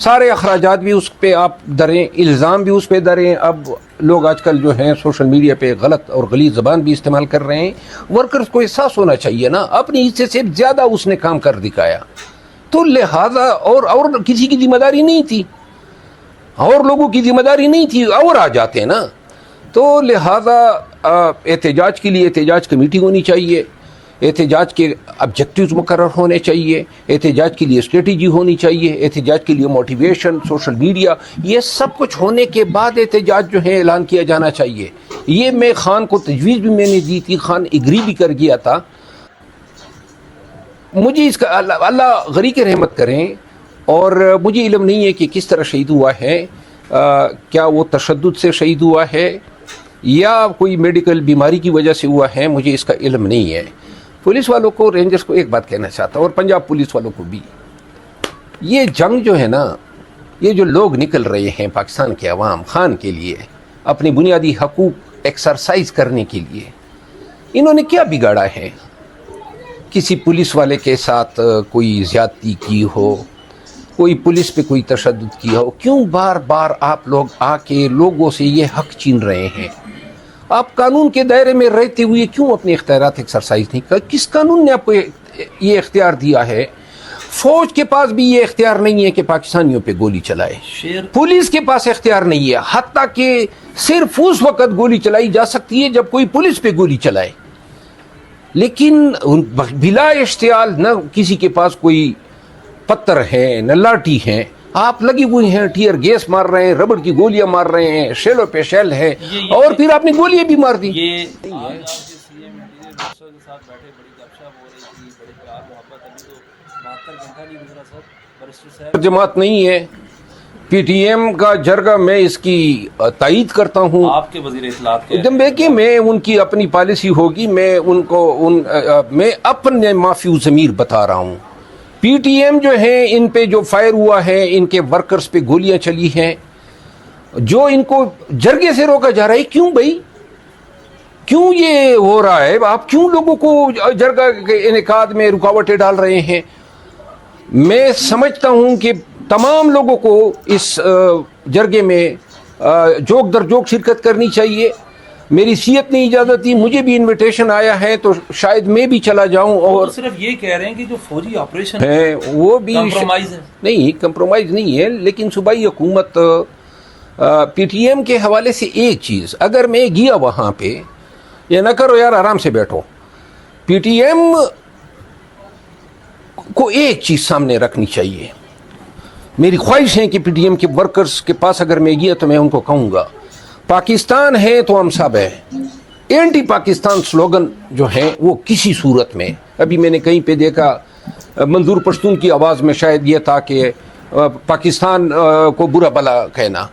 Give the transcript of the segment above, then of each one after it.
سارے اخراجات بھی اس پہ آپ دریں, الزام بھی اس پہ دریں. اب لوگ آج کل جو ہیں سوشل میڈیا پہ غلط اور غلیظ زبان بھی استعمال کر رہے ہیں. ورکرز کو احساس ہونا چاہیے نا, اپنی حصے سے زیادہ اس نے کام کر دکھایا, تو لہذا اور کسی کی ذمہ داری نہیں تھی, اور لوگوں کی ذمہ داری نہیں تھی, اور آ جاتے ہیں نا. تو لہذا احتجاج کے لیے احتجاج کمیٹی ہونی چاہیے, احتجاج کے آبجیکٹیوز مقرر ہونے چاہیے, احتجاج کے لیے اسٹریٹجی ہونی چاہیے, احتجاج کے لیے موٹیویشن, سوشل میڈیا, یہ سب کچھ ہونے کے بعد احتجاج جو ہے اعلان کیا جانا چاہیے. یہ میں خان کو تجویز بھی میں نے دی تھی, خان اگری بھی کر گیا تھا. مجھے اس کا اللہ غریق رحمت کریں, اور مجھے علم نہیں ہے کہ کس طرح شہید ہوا ہے, کیا وہ تشدد سے شہید ہوا ہے یا کوئی میڈیکل بیماری کی وجہ سے ہوا ہے, مجھے اس کا علم نہیں ہے. پولیس والوں کو, رینجرز کو ایک بات کہنا چاہتا ہوں, اور پنجاب پولیس والوں کو بھی, یہ جنگ جو ہے نا, یہ جو لوگ نکل رہے ہیں پاکستان کے عوام خان کے لیے, اپنے بنیادی حقوق ایکسرسائز کرنے کے لیے, انہوں نے کیا بگاڑا ہے؟ کسی پولیس والے کے ساتھ کوئی زیادتی کی ہو, کوئی پولیس پہ کوئی تشدد کیا ہو, کیوں بار بار آپ لوگ آ کے لوگوں سے یہ حق چھین رہے ہیں؟ آپ قانون کے دائرے میں رہتے ہوئے کیوں اپنے اختیارات ایکسرسائز نہیں کر؟ کس قانون نے آپ کو یہ اختیار دیا ہے؟ فوج کے پاس بھی یہ اختیار نہیں ہے کہ پاکستانیوں پہ گولی چلائے, پولیس کے پاس اختیار نہیں ہے, حتیٰ کہ صرف اس وقت گولی چلائی جا سکتی ہے جب کوئی پولیس پہ گولی چلائے, لیکن بلا اشتعال نہ کسی کے پاس کوئی پتھر ہے نہ لاٹھی ہے, آپ لگی ہوئی ہیں, ٹیئر گیس مار رہے ہیں, ربڑ کی گولیاں مار رہے ہیں, شیلوں پہ شیل ہے, اور پھر آپ نے گولیاں بھی مار دی. جماعت نہیں ہے پی ٹی ایم کا جرگہ, میں اس کی تائید کرتا ہوں. آپ کے وزیر اطلاعات کے جب دیکھیں میں ان کی اپنی پالیسی ہوگی, میں ان کو میں اپنے معافی ضمیر بتا رہا ہوں. پی ٹی ایم جو ہے, ان پہ جو فائر ہوا ہے, ان کے ورکرز پہ گولیاں چلی ہیں, جو ان کو جرگے سے روکا جا رہا ہے, کیوں بھائی, کیوں یہ ہو رہا ہے؟ آپ کیوں لوگوں کو جرگہ کے انعقاد میں رکاوٹیں ڈال رہے ہیں؟ میں سمجھتا ہوں کہ تمام لوگوں کو اس جرگے میں جوک در جوک شرکت کرنی چاہیے. میری صحت نے اجازت دی, مجھے بھی انویٹیشن آیا ہے, تو شاید میں بھی چلا جاؤں. اور صرف یہ کہہ رہے ہیں کہ جو فوجی آپریشن ہے وہ بھی کمپرومائز ہے. نہیں, کمپرومائز نہیں ہے, لیکن صوبائی حکومت پی ٹی ایم کے حوالے سے ایک چیز, اگر میں گیا وہاں پہ, یہ نہ کرو یار, آرام سے بیٹھو. پی ٹی ایم کو ایک چیز سامنے رکھنی چاہیے. میری خواہش ہے کہ پی ٹی ایم کے ورکرز کے پاس اگر میں گیا تو میں ان کو کہوں گا, پاکستان ہے تو ہم سب ہیں. اینٹی پاکستان سلوگن جو ہیں وہ کسی صورت میں, ابھی میں نے کہیں پہ دیکھا منظور پشتون کی آواز میں شاید یہ تھا کہ پاکستان کو برا بلا کہنا.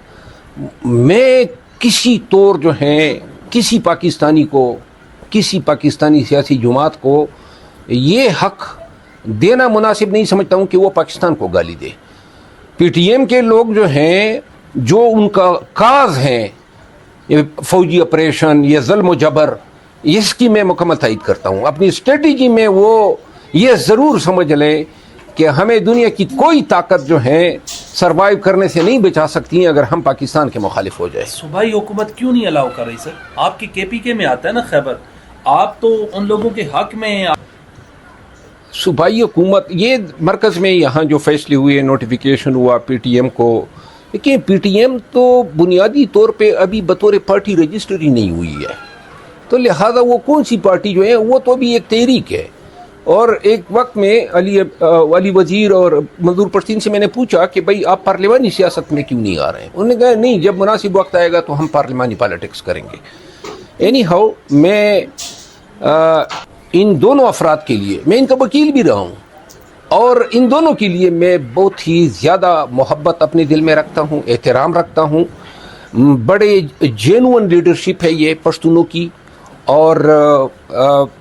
میں کسی طور جو ہیں کسی پاکستانی کو, کسی پاکستانی سیاسی جماعت کو یہ حق دینا مناسب نہیں سمجھتا ہوں کہ وہ پاکستان کو گالی دے. پی ٹی ایم کے لوگ جو ہیں, جو ان کا کاز ہیں, فوجی آپریشن یا ظلم و جبر, اس کی میں مکمل تائید کرتا ہوں. اپنی اسٹریٹجی میں وہ یہ ضرور سمجھ لیں کہ ہمیں دنیا کی کوئی طاقت جو ہے سروائیو کرنے سے نہیں بچا سکتی ہیں اگر ہم پاکستان کے مخالف ہو جائے. صوبائی حکومت کیوں نہیں الاؤ کر رہی سر؟ آپ کی کے پی کے میں آتا ہے نا خیبر, آپ تو ان لوگوں کے حق میں ہیں. صوبائی حکومت, یہ مرکز میں یہاں جو فیصلے ہوئے, نوٹیفیکیشن ہوا پی ٹی ایم کو, لیکن پی ٹی ایم تو بنیادی طور پہ ابھی بطور پارٹی رجسٹر ہی نہیں ہوئی ہے, تو لہذا وہ کون سی پارٹی جو ہے, وہ تو ابھی ایک تحریک ہے. اور ایک وقت میں علی وزیر اور منظور پشتین سے میں نے پوچھا کہ بھائی آپ پارلیمانی سیاست میں کیوں نہیں آ رہے ہیں؟ انہوں نے کہا نہیں, جب مناسب وقت آئے گا تو ہم پارلیمانی پالیٹکس کریں گے. اینی ہاؤ, میں ان دونوں افراد کے لیے, میں ان کا وکیل بھی رہا ہوں, اور ان دونوں کے لیے میں بہت ہی زیادہ محبت اپنے دل میں رکھتا ہوں, احترام رکھتا ہوں. بڑے جینوئن لیڈرشپ ہے یہ پشتونوں کی, اور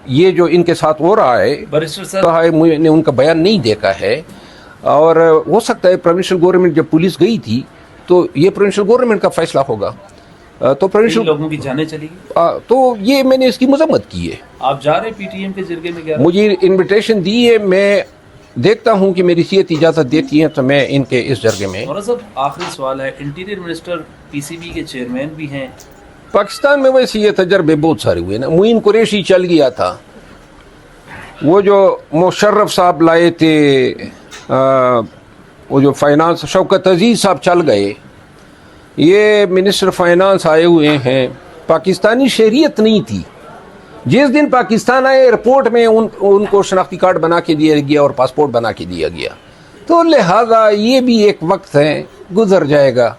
یہ جو ان کے ساتھ ہو رہا ہے, میں نے ان کا بیان نہیں دیکھا ہے, اور ہو سکتا ہے پروونشل گورنمنٹ جب پولیس گئی تھی تو یہ پروونشل گورنمنٹ کا فیصلہ ہوگا, تو پروونشل لوگوں کی جانیں چلی گئی, تو یہ میں نے اس کی مذمت کی ہے. آپ جا رہے پی ٹی ایم کے جرگے میں؟ مجھے انویٹیشن دی ہے, میں دیکھتا ہوں کہ میری صحت اجازت دیتی ہے تو میں ان کے اس جرگے میں. مولانا صاحب آخری سوال ہے، انٹیریئر منسٹر پی سی بی کے چیئرمین بھی ہیں. پاکستان میں ویسے یہ تجربے بہت سارے ہوئے نا. معین قریشی چل گیا تھا، وہ جو مشرف صاحب لائے تھے، وہ جو فائنانس شوکت عزیز صاحب چل گئے، یہ منسٹر فائنانس آئے ہوئے ہیں. پاکستانی شہریت نہیں تھی. جس دن پاکستان آئے ایئرپورٹ میں ان کو شناختی کارڈ بنا کے دیا گیا اور پاسپورٹ بنا کے دیا گیا. تو لہذا یہ بھی ایک وقت ہے، گزر جائے گا.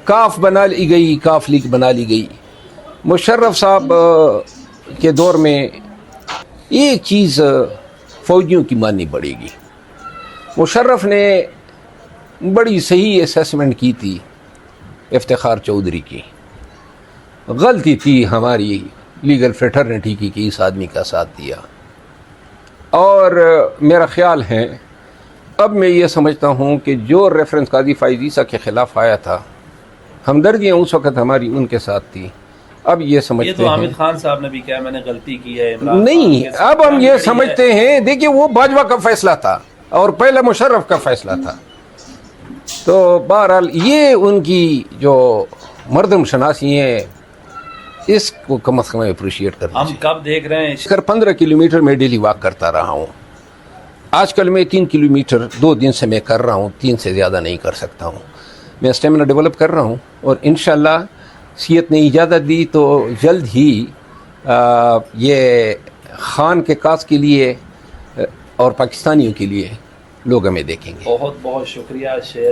کاف بنا لی گئی، کاف لیگ بنا لی گئی. مشرف صاحب کے دور میں ایک چیز فوجیوں کی ماننی پڑے گی. مشرف نے بڑی صحیح اسیسمنٹ کی تھی افتخار چودھری کی. غلطی تھی ہماری لیگل فریٹرنیٹی کی کہ اس آدمی کا ساتھ دیا. اور میرا خیال ہے اب میں یہ سمجھتا ہوں کہ جو ریفرنس قاضی فائز عیسیٰ کے خلاف آیا تھا، ہمدردیاں اس وقت ہماری ان کے ساتھ تھی. اب یہ سمجھتے یہ تو ہیں حامد خان صاحب نے بھی کہا میں نے غلطی کی ہے. عمران نہیں، خان کے اب ہم یہ ساتھ سمجھتے ہیں، دیکھیے وہ باجوہ کا فیصلہ تھا اور پہلے مشرف کا فیصلہ تھا. تو بہرحال یہ ان کی جو مردم شناسی ہے اس کو کم از کم اپریشیٹ کرنا ہم چاہیے. کب دیکھ رہے ہیں؟ اگر 15 کلومیٹر میں ڈیلی واک کرتا رہا ہوں. آج کل میں 3 کلومیٹر 2 دن سے میں کر رہا ہوں، 3 سے زیادہ نہیں کر سکتا ہوں. میں اسٹیمنا ڈیولپ کر رہا ہوں اور انشاءاللہ صحت نے اجازت دی تو جلد ہی یہ خان کے کاس کے لیے اور پاکستانیوں کے لیے لوگ ہمیں دیکھیں گے. بہت بہت شکریہ شیر.